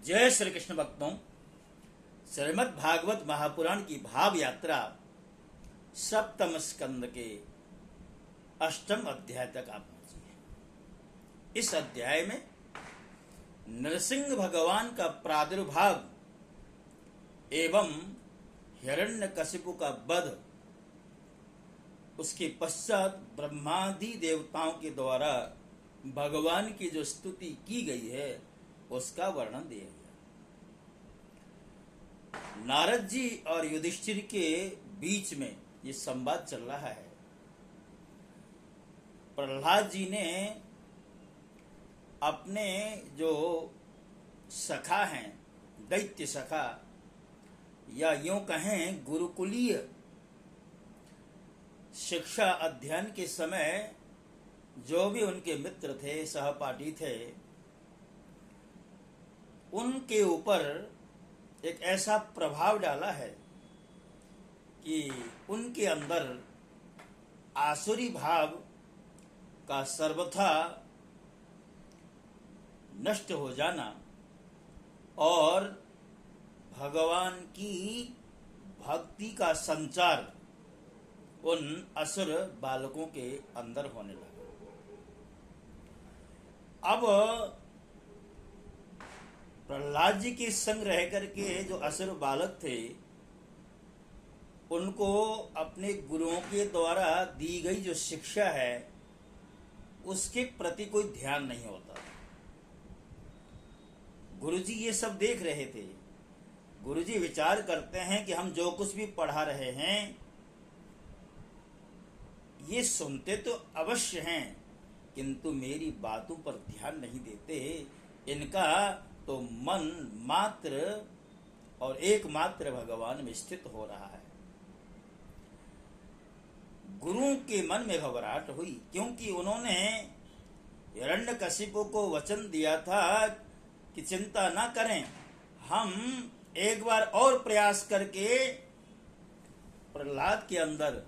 जय श्री कृष्ण भक्तों, श्रीमद् भागवत महापुराण की भाव यात्रा सप्तम स्कंद के अष्टम अध्याय तक आप पहुंची है। इस अध्याय में नरसिंह भगवान का प्रादुर्भाव एवं हिरण्यकशिपु का वध, उसके पश्चात ब्रह्मादि देवताओं के द्वारा भगवान की जो स्तुति की गई है उसका वर्णन दिया गया। नारद जी और युधिष्ठिर के बीच में ये संवाद चल रहा है। प्रहलाद जी ने अपने जो सखा हैं, दैत्य सखा या यूं कहें गुरुकुलीय शिक्षा अध्ययन के समय जो भी उनके मित्र थे, सहपाठी थे, उनके ऊपर एक ऐसा प्रभाव डाला है कि उनके अंदर आसुरी भाव का सर्वथा नष्ट हो जाना और भगवान की भक्ति का संचार उन असुर बालकों के अंदर होने लगा। अब प्रहलाद जी के संग रह करके जो असुर बालक थे, उनको अपने गुरुओं के द्वारा दी गई जो शिक्षा है उसके प्रति कोई ध्यान नहीं होता। गुरुजी ये सब देख रहे थे। गुरुजी विचार करते हैं कि हम जो कुछ भी पढ़ा रहे हैं ये सुनते तो अवश्य हैं, किंतु मेरी बातों पर ध्यान नहीं देते। इनका तो मन मात्र और एकमात्र भगवान में स्थित हो रहा है। गुरुओं के मन में घबराहट हुई, क्योंकि उन्होंने हिरण्यकशिपु को वचन दिया था कि चिंता ना करें, हम एक बार और प्रयास करके प्रहलाद के अंदर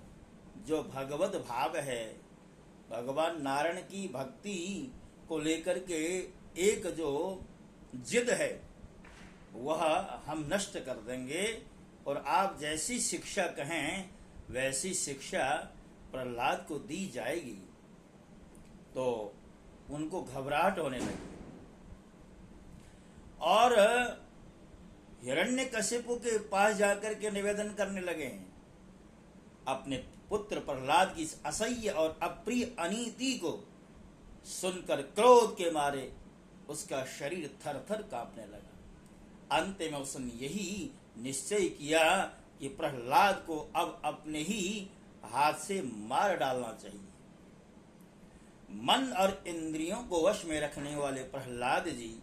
जो भगवत भाव है, भगवान नारायण की भक्ति को लेकर के एक जो जिद है वह हम नष्ट कर देंगे और आप जैसी शिक्षा कहें वैसी शिक्षा प्रहलाद को दी जाएगी। तो उनको घबराहट होने लगी और हिरण्यकशिपु के पास जाकर के निवेदन करने लगे हैं। अपने पुत्र प्रहलाद की इस असह्य और अप्रिय अनीति को सुनकर क्रोध के मारे उसका शरीर थर थर कांपने लगा। अंत में उसने यही निश्चय किया कि प्रहलाद को अब अपने ही हाथ से मार डालना चाहिए। मन और इंद्रियों को वश में रखने वाले प्रहलाद जी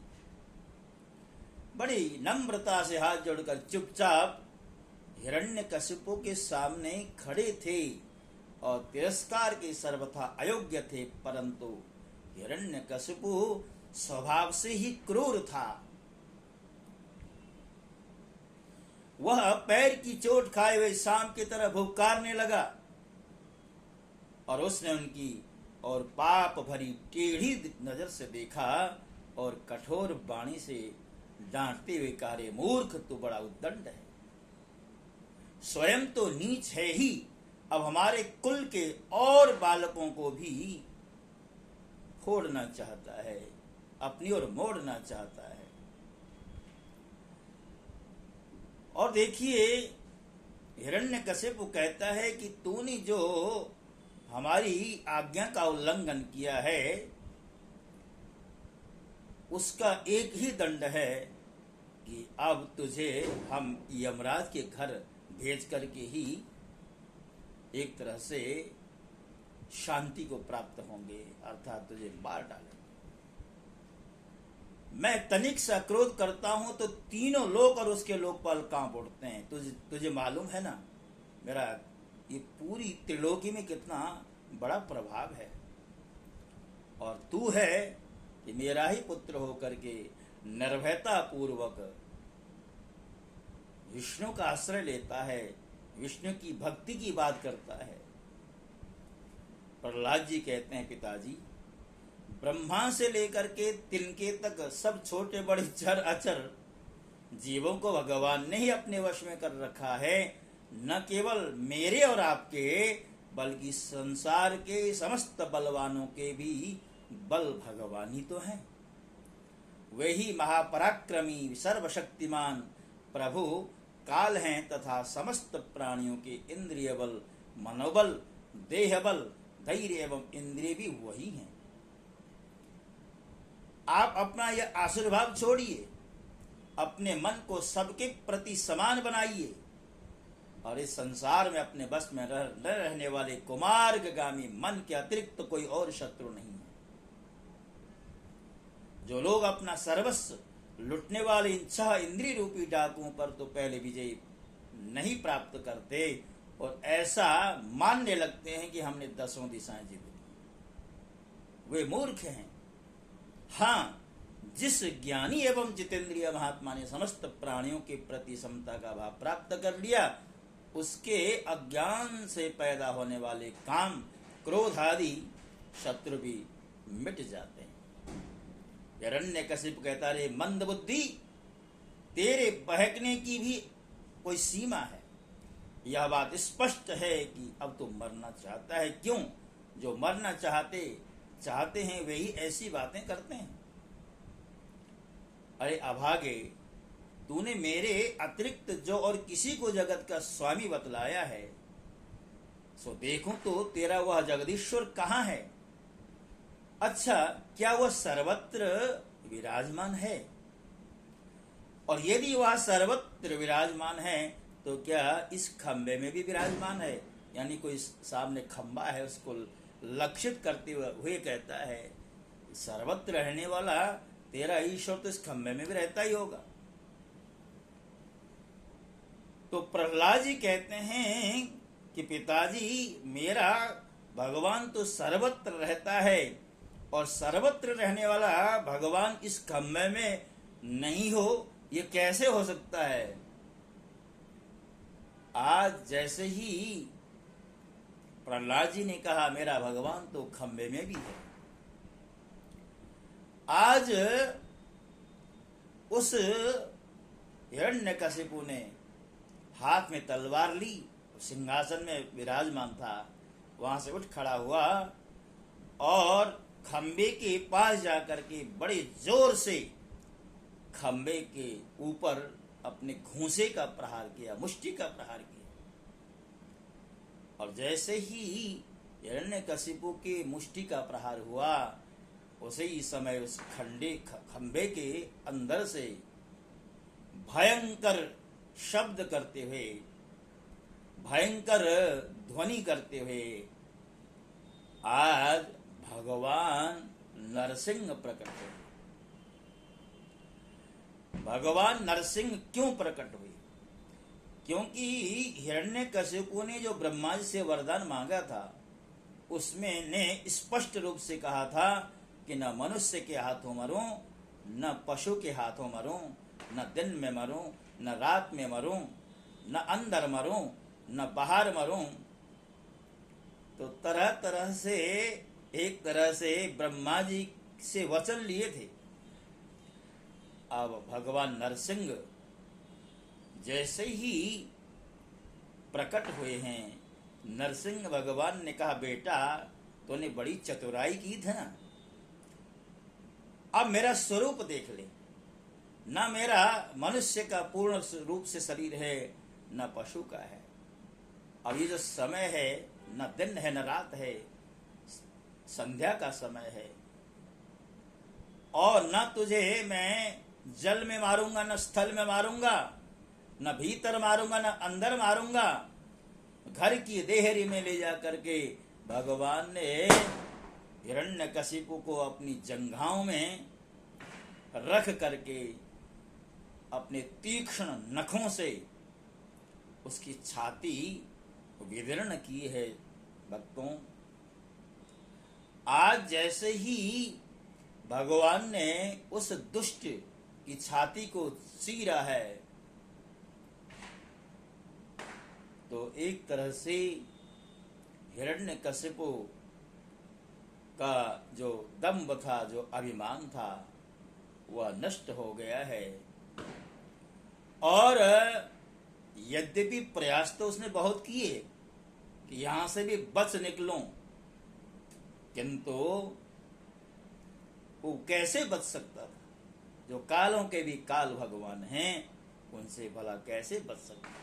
बड़ी नम्रता से हाथ जोड़कर चुपचाप हिरण्यकशिपु के सामने खड़े थे और तिरस्कार के सर्वथा अयोग्य थे, परंतु हिरण्यकशिपु स्वभाव से ही क्रूर था। वह पैर की चोट खाए हुए सांप की तरह भुभकारने लगा और उसने उनकी और पाप भरी टेढ़ी नजर से देखा और कठोर वाणी से डांटते हुए कहा, रे मूर्ख, तू बड़ा उद्दंड है, स्वयं तो नीच है ही, अब हमारे कुल के और बालकों को भी फोड़ना चाहता है, अपनी ओर मोड़ना चाहता है। और देखिए, हिरण्यकशिपु कहता है कि तूने जो हमारी आज्ञा का उल्लंघन किया है उसका एक ही दंड है कि अब तुझे हम यमराज के घर भेज करके ही एक तरह से शांति को प्राप्त होंगे, अर्थात तुझे मार डालेंगे। मैं तनिक सा क्रोध करता हूं तो तीनों लोक और उसके लोकपाल कांप उठते हैं। तुझे मालूम है ना, मेरा ये पूरी त्रिलोकी में कितना बड़ा प्रभाव है, और तू है कि मेरा ही पुत्र होकर के निर्भयता पूर्वक विष्णु का आश्रय लेता है, विष्णु की भक्ति की बात करता है। प्रहलाद जी कहते हैं, पिताजी, ब्रह्मा से लेकर के तिनके तक सब छोटे बड़े चर अचर जीवों को भगवान ने ही अपने वश में कर रखा है। न केवल मेरे और आपके, बल्कि संसार के समस्त बलवानों के भी बल भगवान ही तो हैं। वे ही महापराक्रमी सर्वशक्तिमान प्रभु काल हैं तथा समस्त प्राणियों के इंद्रिय बल, मनोबल, देह बल, धैर्य एवं इंद्रिय भी वही हैं। आप अपना यह आशीर्वाद छोड़िए, अपने मन को सबके प्रति समान बनाइए और इस संसार में अपने बस में न रहने वाले कुमार्गामी मन के अतिरिक्त तो कोई और शत्रु नहीं है। जो लोग अपना सर्वस्व लुटने वाले इन 6 इंद्रिय रूपी डाकुओं पर तो पहले विजय नहीं प्राप्त करते और ऐसा मानने लगते हैं कि हमने 10 दिशाएं जीत ली, वे मूर्ख हैं। हाँ, जिस ज्ञानी एवं जितेंद्रिय महात्मा ने समस्त प्राणियों के प्रति समता का भाव प्राप्त कर लिया, उसके अज्ञान से पैदा होने वाले काम, क्रोध आदि शत्रु भी मिट जाते हैं। हिरण्यकशिपु कहता रे मंद बुद्धि, तेरे बहकने की भी कोई सीमा है। यह बात स्पष्ट है कि अब तो मरना चाहता है। क्यों? जो मरना चाहते हैं वे ही ऐसी बातें करते हैं। अरे अभागे, तूने मेरे अतिरिक्त जो और किसी को जगत का स्वामी बतलाया है, सो देखूं तो तेरा वह जगदीश्वर कहाँ है? अच्छा, क्या वह सर्वत्र विराजमान है? और यदि वह सर्वत्र विराजमान है तो क्या इस खंबे में भी विराजमान है? यानी कोई सामने खंबा है, उसको लक्षित करते हुए कहता है, सर्वत्र रहने वाला तेरा ईश्वर तो इस खंबे में भी रहता ही होगा। तो प्रहलाद जी कहते हैं कि पिताजी, मेरा भगवान तो सर्वत्र रहता है और सर्वत्र रहने वाला भगवान इस खंबे में नहीं हो, ये कैसे हो सकता है? आज जैसे ही प्रहलाद जी ने कहा मेरा भगवान तो खंबे में भी है, आज उस हिरण्यकशिपु ने हाथ में तलवार ली, सिंहासन में विराजमान था, वहां से उठ खड़ा हुआ और खंबे के पास जाकर के बड़े जोर से खंबे के ऊपर अपने घूंसे का प्रहार किया, मुष्टि का प्रहार किया। और जैसे ही हिरण्यकशिपु के मुष्टि का प्रहार हुआ, उसे ही समय उस खंबे के अंदर से भयंकर शब्द करते हुए, भयंकर ध्वनि करते हुए आज भगवान नरसिंह प्रकट हुए। भगवान नरसिंह क्यों प्रकट हुए? क्योंकि हिरण्यकशिपु ने जो ब्रह्मा जी से वरदान मांगा था, उसमें ने स्पष्ट रूप से कहा था कि न मनुष्य के हाथों मरूं, न पशु के हाथों मरूं, न दिन में मरूं, न रात में मरूं, न अंदर मरूं, न बाहर मरूं। तो तरह तरह से, एक तरह से ब्रह्मा जी से वचन लिए थे। अब भगवान नरसिंह जैसे ही प्रकट हुए हैं, नरसिंह भगवान ने कहा, बेटा तूने बड़ी चतुराई की थी ना, अब मेरा स्वरूप देख ले। न मेरा मनुष्य का पूर्ण रूप से शरीर है, न पशु का है। अब ये जो समय है, न दिन है न रात है, संध्या का समय है। और न तुझे मैं जल में मारूंगा, न स्थल में मारूंगा, न भीतर मारूंगा, न अंदर मारूंगा। घर की देहरी में ले जा करके भगवान ने हिरण्यकशिपु को अपनी जंघाओं में रख करके अपने तीक्ष्ण नखों से उसकी छाती विदीर्ण की है। भक्तों, आज जैसे ही भगवान ने उस दुष्ट की छाती को चीरा है, तो एक तरह से हिरण्यकशिपु का जो दम्भ था, जो अभिमान था, वह नष्ट हो गया है। और यद्यपि प्रयास तो उसने बहुत किए कि यहां से भी बच निकलूं, किंतु वो कैसे बच सकता था? जो कालों के भी काल भगवान हैं, उनसे भला कैसे बच सकता था?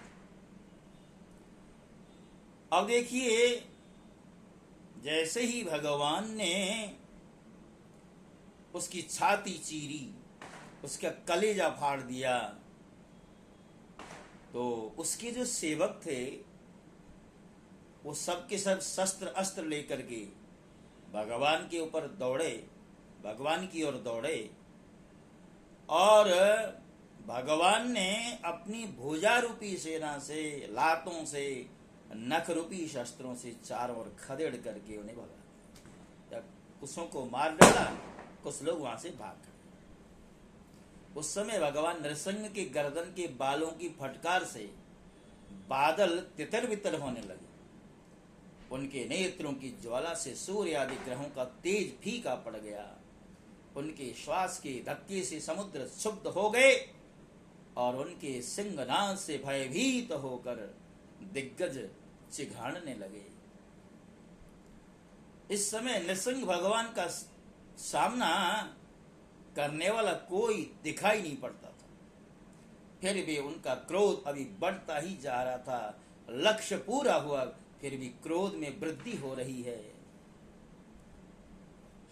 अब देखिए, जैसे ही भगवान ने उसकी छाती चीरी, उसका कलेजा फाड़ दिया, तो उसके जो सेवक थे वो सब के सब शस्त्र अस्त्र लेकर के भगवान के ऊपर दौड़े, भगवान की ओर दौड़े, और भगवान ने अपनी भुजा रूपी सेना से, लातों से, नख रूपी शस्त्रों से चारों ओर खदेड़ करके उन्हें भगा। जब कुछों को मार डाला, कुछ लोग वहां से भाग गए। उस समय भगवान नृसिंह के गर्दन के बालों की फटकार से बादल तितर बितर होने लगे। उनके नेत्रों की ज्वाला से सूर्य आदि ग्रहों का तेज फीका पड़ गया। उनके श्वास के धक्के से समुद्र क्षुब्ध हो गए और उनके सिंहनाद से भयभीत होकर दिग्गज चिघाड़ने लगे। इस समय नृसिंह भगवान का सामना करने वाला कोई दिखाई नहीं पड़ता था। फिर भी उनका क्रोध अभी बढ़ता ही जा रहा था। लक्ष्य पूरा हुआ, फिर भी क्रोध में वृद्धि हो रही है।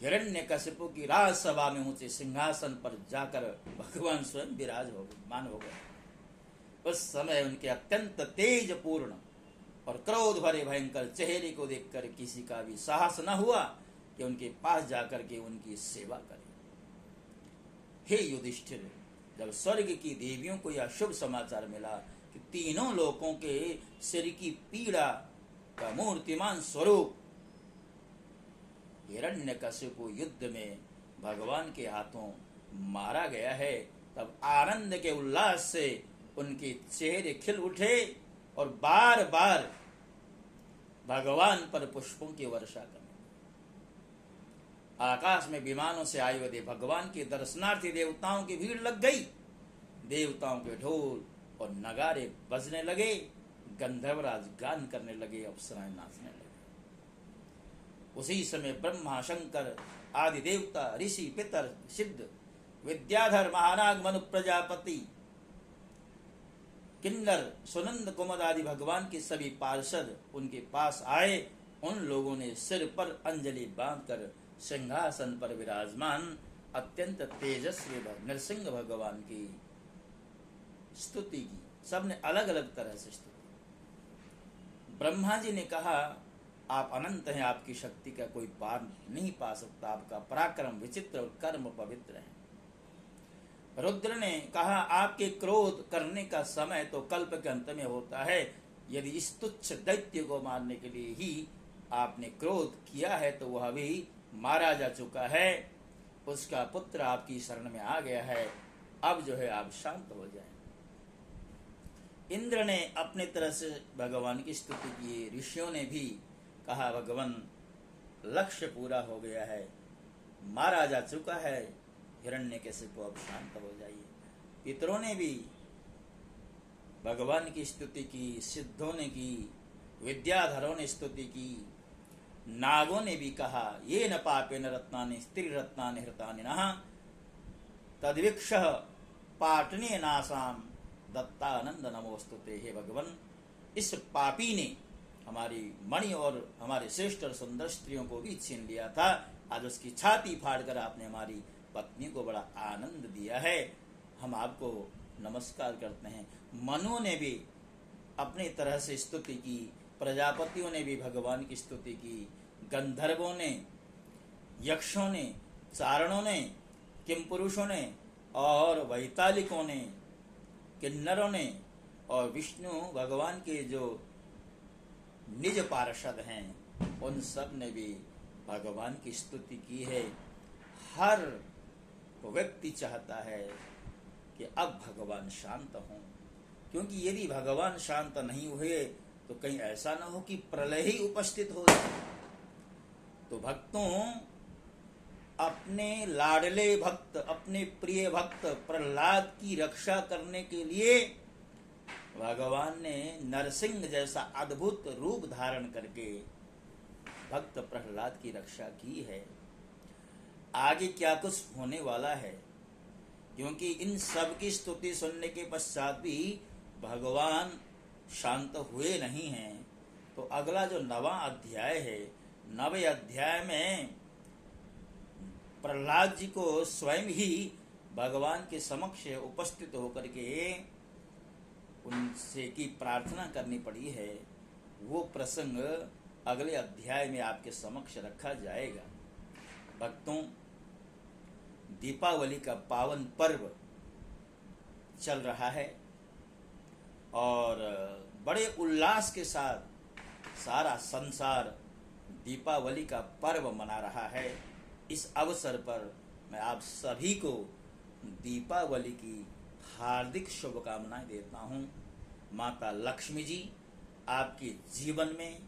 हिरण्यकशिपु की राजसभा में ऊंचे सिंहासन पर जाकर भगवान स्वयं विराजमान हो गए। उस समय उनके अत्यंत तेजपूर्ण और क्रोध भरे भयंकर चेहरे को देखकर किसी का भी साहस न हुआ कि उनके पास जाकर के उनकी सेवा करे। हे युधिष्ठिर, जब स्वर्ग की देवियों को यह शुभ समाचार मिला कि तीनों लोकों के सिर की पीड़ा का मूर्तिमान स्वरूप हिरण्यकशिपु युद्ध में भगवान के हाथों मारा गया है, तब आनंद के उल्लास से उनके चेहरे खिल उठे और बार बार भगवान पर पुष्पों की वर्षा करने। आकाश में विमानों से आए हुए भगवान के दर्शनार्थी देवताओं की भीड़ लग गई। देवताओं के ढोल और नगारे बजने लगे, गंधर्वराज गान करने लगे, अप्सराएं नाचने लगे। उसी समय ब्रह्मा, शंकर आदि देवता, ऋषि, पितर, सिद्ध, विद्याधर, महानाग, मनु प्रजापति, किन्नर, सुनंद, कुमुद आदि भगवान के सभी पार्षद उनके पास आए। उन लोगों ने सिर पर अंजलि बांधकर सिंहासन पर विराजमान अत्यंत तेजस्वी नरसिंह भगवान की स्तुति की। सबने अलग अलग तरह से स्तुति। ब्रह्मा जी ने कहा, आप अनंत हैं, आपकी शक्ति का कोई पार नहीं पा सकता, आपका पराक्रम विचित्र और कर्म पवित्र है। रुद्र ने कहा, आपके क्रोध करने का समय तो कल्प के अंत में होता है। यदि इस तुच्छ दैत्य को मारने के लिए ही आपने क्रोध किया है तो वह भी मारा जा चुका है, उसका पुत्र आपकी शरण में आ गया है। अब जो है आप शांत हो जाएं। इंद्र ने अपने तरह से भगवान की स्तुति की। ऋषियों ने भी कहा, भगवान लक्ष्य पूरा हो गया है, मारा जा चुका है, हिरण्यकशिपु अब शांत हो जाइए। पितरों ने भी भगवान की स्तुति की, सिद्धों ने की, विद्याधरों ने स्तुति की, नागों ने भी कहा, ये न पापेन रत्नानि स्त्रीरत्नानि हृतानि नः तद्विक्षः पाटने नासाम दत्तानंद नमोस्तुते। हे भगवान, इस पापी ने हमारी मणि और हमारे श्रेष्ठ और सुंदर स्त्रियों को भी छीन लिया था। आज उसकी छाती फाड़कर आपने हमारी पत्नी को बड़ा आनंद दिया है, हम आपको नमस्कार करते हैं। मनु ने भी अपनी तरह से स्तुति की, प्रजापतियों ने भी भगवान की स्तुति की, गंधर्वों ने, यक्षों ने, चारणों ने, किमपुरुषों ने और वैतालिकों ने, किन्नरों ने और विष्णु भगवान के जो निज पार्षद हैं उन सब ने भी भगवान की स्तुति की है। हर व्यक्ति चाहता है कि अब भगवान शांत हों, क्योंकि यदि भगवान शांत नहीं हुए तो कहीं ऐसा न हो कि प्रलय ही उपस्थित हो जाए। तो भक्तों, अपने लाडले भक्त, अपने प्रिय भक्त प्रहलाद की रक्षा करने के लिए भगवान ने नरसिंह जैसा अद्भुत रूप धारण करके भक्त प्रहलाद की रक्षा की है। आगे क्या कुछ होने वाला है, क्योंकि इन सब की स्तुति सुनने के पश्चात भी भगवान शांत हुए नहीं हैं। तो अगला जो 9वां अध्याय है, 9वें अध्याय में प्रहलाद जी को स्वयं ही भगवान के समक्ष उपस्थित होकर के उनसे की प्रार्थना करनी पड़ी है। वो प्रसंग अगले अध्याय में आपके समक्ष रखा जाएगा। भक्तों, दीपावली का पावन पर्व चल रहा है और बड़े उल्लास के साथ सारा संसार दीपावली का पर्व मना रहा है। इस अवसर पर मैं आप सभी को दीपावली की हार्दिक शुभकामनाएं देता हूं। माता लक्ष्मी जी आपके जीवन में,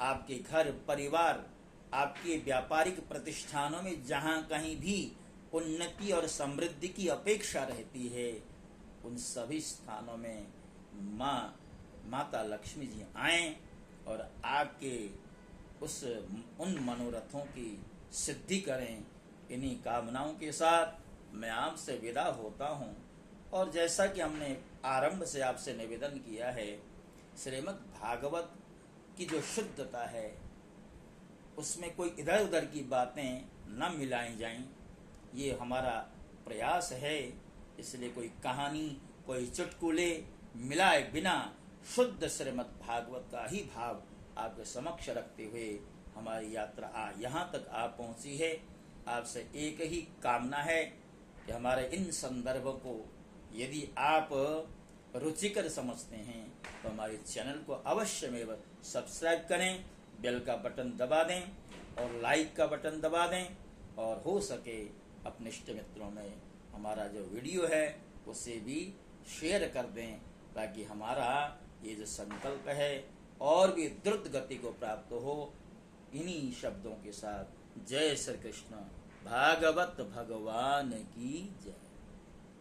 आपके घर परिवार, आपके व्यापारिक प्रतिष्ठानों में जहां कहीं भी उन्नति और समृद्धि की अपेक्षा रहती है, उन सभी स्थानों में माता लक्ष्मी जी आएं और आपके उन मनोरथों की सिद्धि करें। इन्हीं कामनाओं के साथ मैं आपसे विदा होता हूं। और जैसा कि हमने आरंभ से आपसे निवेदन किया है, श्रीमद् भागवत की जो शुद्धता है उसमें कोई इधर उधर की बातें न मिलाई जाएं, ये हमारा प्रयास है। इसलिए कोई कहानी, कोई चुटकुले मिलाए बिना शुद्ध श्रीमद् भागवत का ही भाव आपके समक्ष रखते हुए हमारी यात्रा यहाँ तक आ पहुँची है। आपसे एक ही कामना है कि हमारे इन संदर्भों को यदि आप रुचिकर समझते हैं तो हमारे चैनल को अवश्य में सब्सक्राइब करें, बेल का बटन दबा दें और लाइक का बटन दबा दें, और हो सके अपने इष्ट मित्रों में हमारा जो वीडियो है उसे भी शेयर कर दें, ताकि हमारा ये जो संकल्प है और भी द्रुत गति को प्राप्त हो। इन्हीं शब्दों के साथ जय श्री कृष्ण, भागवत भगवान की जय।